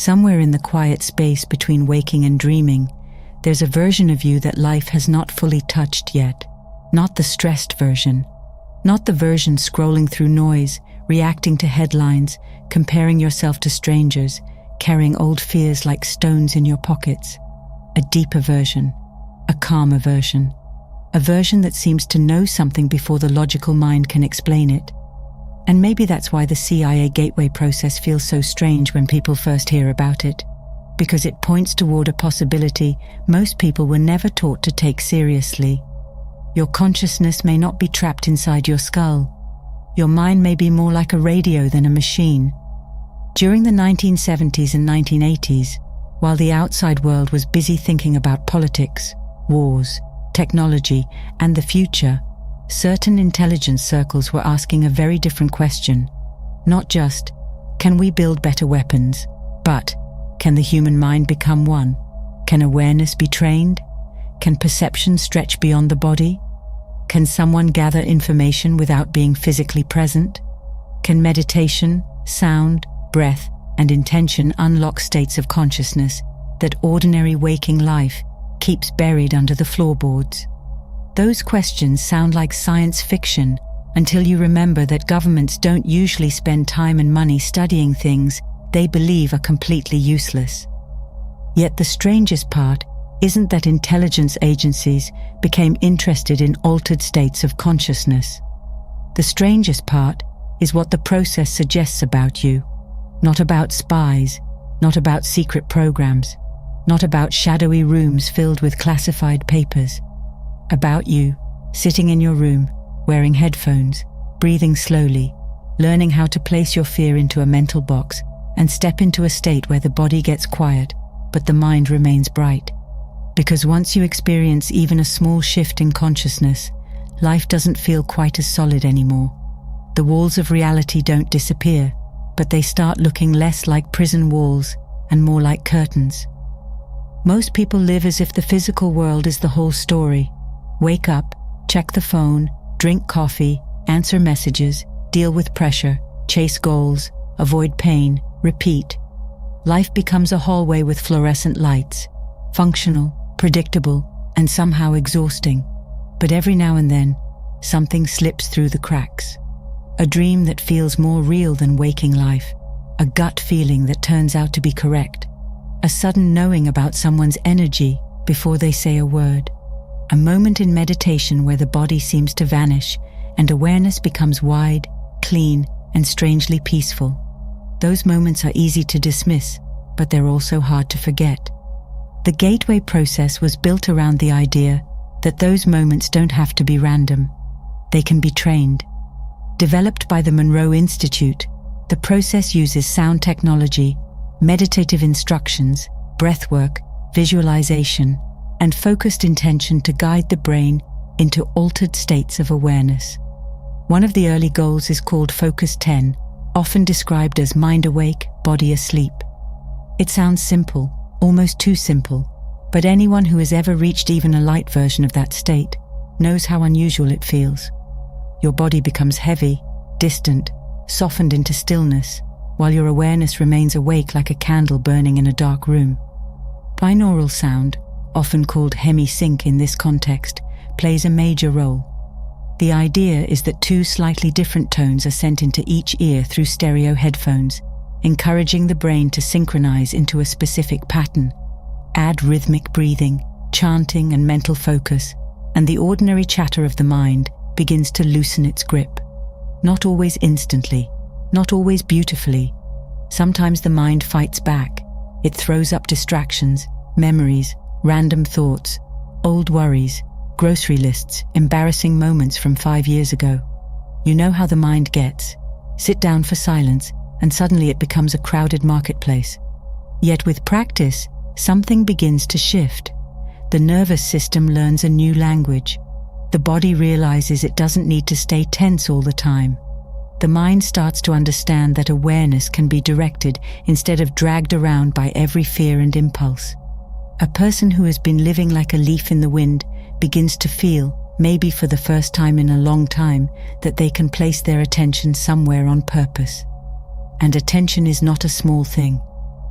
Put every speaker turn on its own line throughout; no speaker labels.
Somewhere in the quiet space between waking and dreaming, there's a version of you that life has not fully touched yet. Not the stressed version. Not the version scrolling through noise, reacting to headlines, comparing yourself to strangers, carrying old fears like stones in your pockets. A deeper version. A calmer version. A version that seems to know something before the logical mind can explain it. And maybe that's why the CIA gateway process feels so strange when people first hear about it. Because it points toward a possibility most people were never taught to take seriously. Your consciousness may not be trapped inside your skull. Your mind may be more like a radio than a machine. During the 1970s and 1980s, while the outside world was busy thinking about politics, wars, technology, and the future, certain intelligence circles were asking a very different question. Not just, can we build better weapons, but can the human mind become one? Can awareness be trained? Can perception stretch beyond the body? Can someone gather information without being physically present? Can meditation, sound, breath, and intention unlock states of consciousness that ordinary waking life keeps buried under the floorboards? Those questions sound like science fiction until you remember that governments don't usually spend time and money studying things they believe are completely useless. Yet the strangest part isn't that intelligence agencies became interested in altered states of consciousness. The strangest part is what the process suggests about you. Not about spies, not about secret programs, not about shadowy rooms filled with classified papers. About you, sitting in your room, wearing headphones, breathing slowly, learning how to place your fear into a mental box and step into a state where the body gets quiet, but the mind remains bright. Because once you experience even a small shift in consciousness, life doesn't feel quite as solid anymore. The walls of reality don't disappear, but they start looking less like prison walls and more like curtains. Most people live as if the physical world is the whole story. Wake up, check the phone, drink coffee, answer messages, deal with pressure, chase goals, avoid pain, repeat. Life becomes a hallway with fluorescent lights, functional, predictable, and somehow exhausting. But every now and then, something slips through the cracks. A dream that feels more real than waking life, a gut feeling that turns out to be correct, a sudden knowing about someone's energy before they say a word, a moment in meditation where the body seems to vanish and awareness becomes wide, clean, and strangely peaceful. Those moments are easy to dismiss, but they're also hard to forget. The gateway process was built around the idea that those moments don't have to be random. They can be trained. Developed by the Monroe Institute, the process uses sound technology, meditative instructions, breathwork, visualization, and focused intention to guide the brain into altered states of awareness. One of the early goals is called Focus 10, often described as mind awake, body asleep. It sounds simple, almost too simple, but anyone who has ever reached even a light version of that state knows how unusual it feels. Your body becomes heavy, distant, softened into stillness, while your awareness remains awake like a candle burning in a dark room. Binaural sound, often called hemi-sync in this context, plays a major role. The idea is that two slightly different tones are sent into each ear through stereo headphones, encouraging the brain to synchronize into a specific pattern. Add rhythmic breathing, chanting, and mental focus, and the ordinary chatter of the mind begins to loosen its grip. Not always instantly, not always beautifully. Sometimes the mind fights back. It throws up distractions, memories, random thoughts, old worries, grocery lists, embarrassing moments from 5 years ago. You know how the mind gets. Sit down for silence, and suddenly it becomes a crowded marketplace. Yet with practice, something begins to shift. The nervous system learns a new language. The body realizes it doesn't need to stay tense all the time. The mind starts to understand that awareness can be directed instead of dragged around by every fear and impulse. A person who has been living like a leaf in the wind begins to feel, maybe for the first time in a long time, that they can place their attention somewhere on purpose. And attention is not a small thing.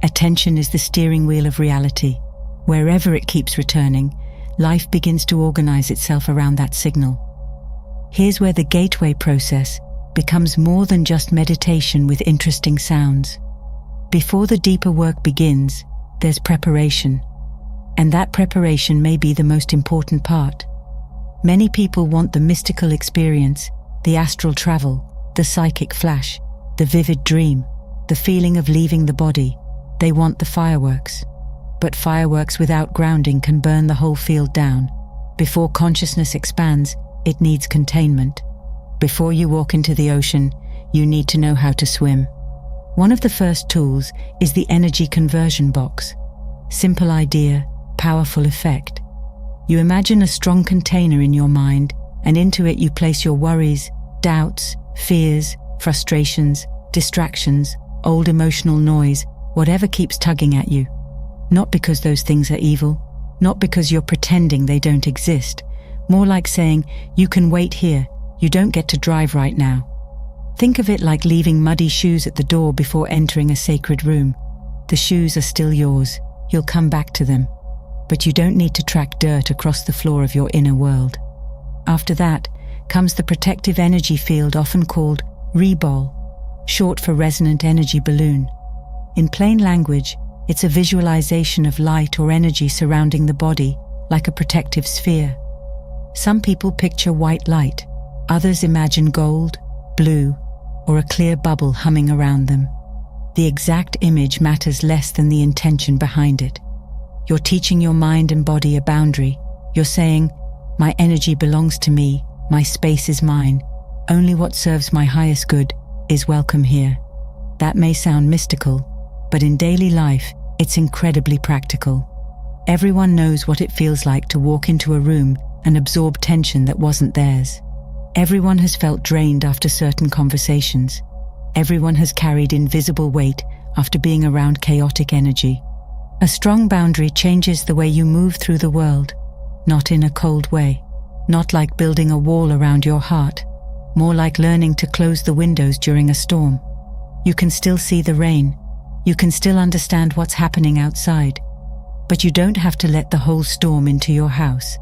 Attention is the steering wheel of reality. Wherever it keeps returning, life begins to organize itself around that signal. Here's where the gateway process becomes more than just meditation with interesting sounds. Before the deeper work begins, there's preparation. And that preparation may be the most important part. Many people want the mystical experience, the astral travel, the psychic flash, the vivid dream, the feeling of leaving the body. They want the fireworks. But fireworks without grounding can burn the whole field down. Before consciousness expands, it needs containment. Before you walk into the ocean, you need to know how to swim. One of the first tools is the energy conversion box. Simple idea, powerful effect. You imagine a strong container in your mind, and into it you place your worries, doubts, fears, frustrations, distractions, old emotional noise, whatever keeps tugging at you. Not because those things are evil, not because you're pretending they don't exist. More like saying, you can wait here, you don't get to drive right now. Think of it like leaving muddy shoes at the door before entering a sacred room. The shoes are still yours, you'll come back to them. But you don't need to track dirt across the floor of your inner world. After that comes the protective energy field, often called rebol, short for resonant energy balloon. In plain language, it's a visualization of light or energy surrounding the body, like a protective sphere. Some people picture white light, others imagine gold, blue, or a clear bubble humming around them. The exact image matters less than the intention behind it. You're teaching your mind and body a boundary. You're saying, my energy belongs to me, my space is mine. Only what serves my highest good is welcome here. That may sound mystical, but in daily life, it's incredibly practical. Everyone knows what it feels like to walk into a room and absorb tension that wasn't theirs. Everyone has felt drained after certain conversations. Everyone has carried invisible weight after being around chaotic energy. A strong boundary changes the way you move through the world, not in a cold way, not like building a wall around your heart, more like learning to close the windows during a storm. You can still see the rain, you can still understand what's happening outside, but you don't have to let the whole storm into your house.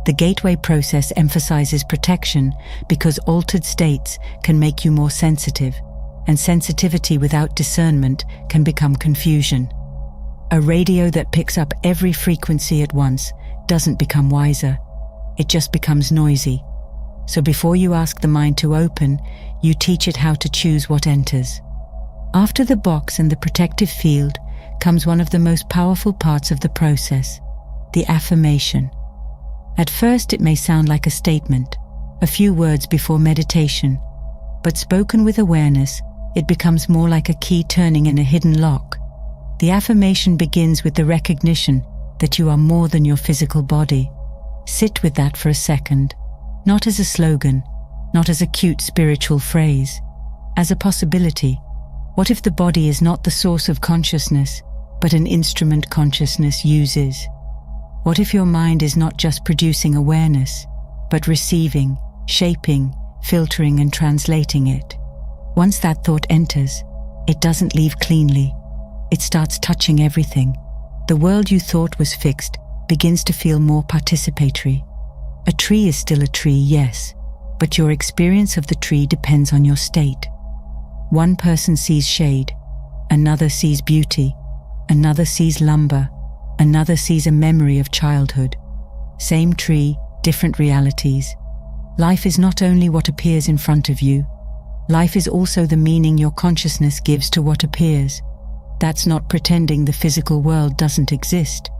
The gateway process emphasizes protection because altered states can make you more sensitive, and sensitivity without discernment can become confusion. A radio that picks up every frequency at once doesn't become wiser, it just becomes noisy. So before you ask the mind to open, you teach it how to choose what enters. After the box and the protective field comes one of the most powerful parts of the process, the affirmation. At first it may sound like a statement, a few words before meditation, but spoken with awareness, it becomes more like a key turning in a hidden lock. The affirmation begins with the recognition that you are more than your physical body. Sit with that for a second, not as a slogan, not as a cute spiritual phrase, as a possibility. What if the body is not the source of consciousness, but an instrument consciousness uses? What if your mind is not just producing awareness, but receiving, shaping, filtering and translating it? Once that thought enters, it doesn't leave cleanly. It starts touching everything. The world you thought was fixed begins to feel more participatory. A tree is still a tree, yes, but your experience of the tree depends on your state. One person sees shade, another sees beauty, another sees lumber, another sees a memory of childhood. Same tree, different realities. Life is not only what appears in front of you, life is also the meaning your consciousness gives to what appears. That's not pretending the physical world doesn't exist.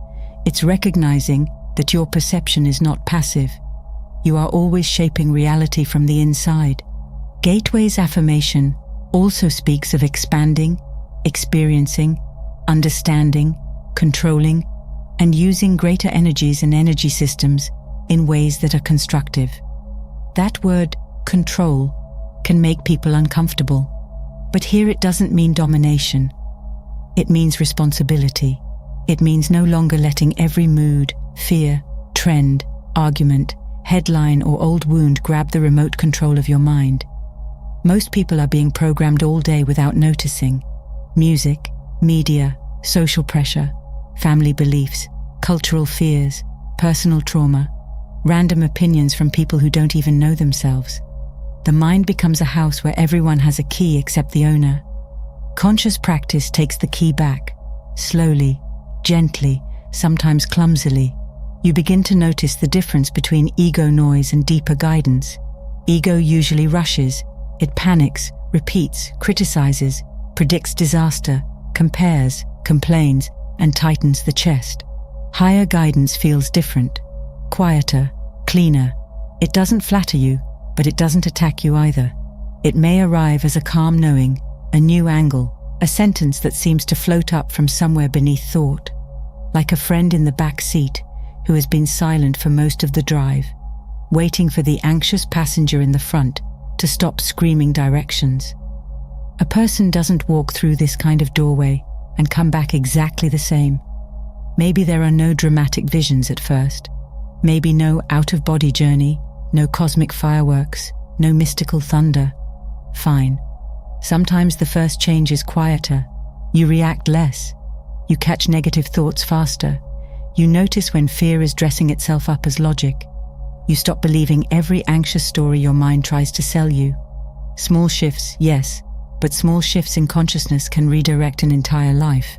It's recognizing that your perception is not passive. You are always shaping reality from the inside. Gateway's affirmation also speaks of expanding, experiencing, understanding, controlling, and using greater energies and energy systems in ways that are constructive. That word, control, can make people uncomfortable, but here it doesn't mean domination. It means responsibility. It means no longer letting every mood, fear, trend, argument, headline or old wound grab the remote control of your mind. Most people are being programmed all day without noticing. Music, media, social pressure, family beliefs, cultural fears, personal trauma, random opinions from people who don't even know themselves. The mind becomes a house where everyone has a key except the owner. Conscious practice takes the key back. Slowly, gently, sometimes clumsily, you begin to notice the difference between ego noise and deeper guidance. Ego usually rushes. It panics, repeats, criticizes, predicts disaster, compares, complains, and tightens the chest. Higher guidance feels different, quieter, cleaner. It doesn't flatter you, but it doesn't attack you either. It may arrive as a calm knowing, a new angle, a sentence that seems to float up from somewhere beneath thought, like a friend in the back seat who has been silent for most of the drive, waiting for the anxious passenger in the front to stop screaming directions. A person doesn't walk through this kind of doorway and come back exactly the same. Maybe there are no dramatic visions at first. Maybe no out-of-body journey, no cosmic fireworks, no mystical thunder. Fine. Sometimes the first change is quieter. You react less. You catch negative thoughts faster. You notice when fear is dressing itself up as logic. You stop believing every anxious story your mind tries to sell you. Small shifts, yes, but small shifts in consciousness can redirect an entire life.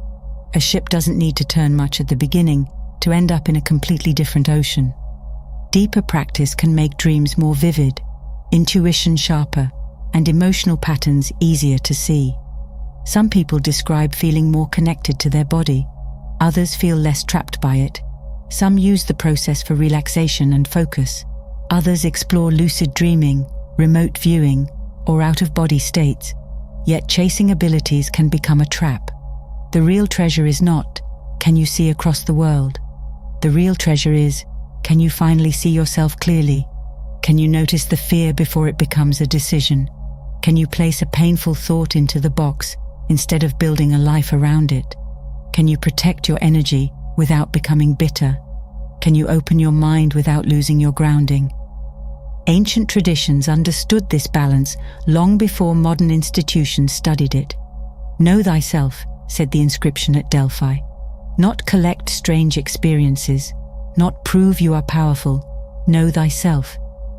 A ship doesn't need to turn much at the beginning to end up in a completely different ocean. Deeper practice can make dreams more vivid, intuition sharper, and emotional patterns easier to see. Some people describe feeling more connected to their body. Others feel less trapped by it. Some use the process for relaxation and focus. Others explore lucid dreaming, remote viewing, or out-of-body states. Yet chasing abilities can become a trap. The real treasure is not, can you see across the world? The real treasure is, can you finally see yourself clearly? Can you notice the fear before it becomes a decision? Can you place a painful thought into the box instead of building a life around it? Can you protect your energy without becoming bitter? Can you open your mind without losing your grounding? Ancient traditions understood this balance long before modern institutions studied it. Know thyself, said the inscription at Delphi. Not collect strange experiences, not prove you are powerful. Know thyself,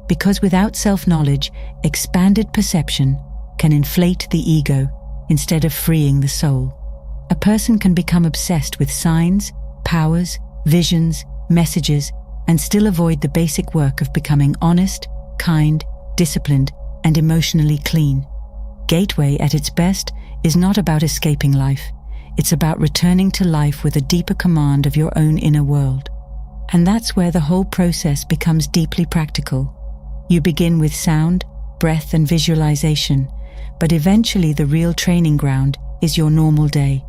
because without self-knowledge, expanded perception can inflate the ego instead of freeing the soul. A person can become obsessed with signs, powers, visions, messages, and still avoid the basic work of becoming honest, kind, disciplined, and emotionally clean. Gateway, at its best, is not about escaping life. It's about returning to life with a deeper command of your own inner world. And that's where the whole process becomes deeply practical. You begin with sound, breath, and visualization, but eventually the real training ground is your normal day.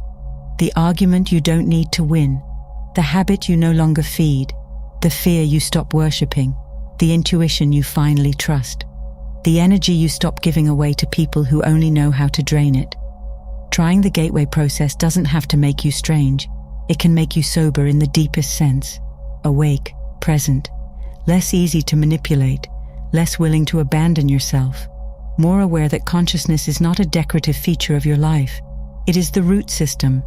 The argument you don't need to win, the habit you no longer feed, the fear you stop worshipping, the intuition you finally trust, the energy you stop giving away to people who only know how to drain it. Trying the gateway process doesn't have to make you strange. It can make you sober in the deepest sense, awake, present, less easy to manipulate, less willing to abandon yourself, more aware that consciousness is not a decorative feature of your life. It is the root system,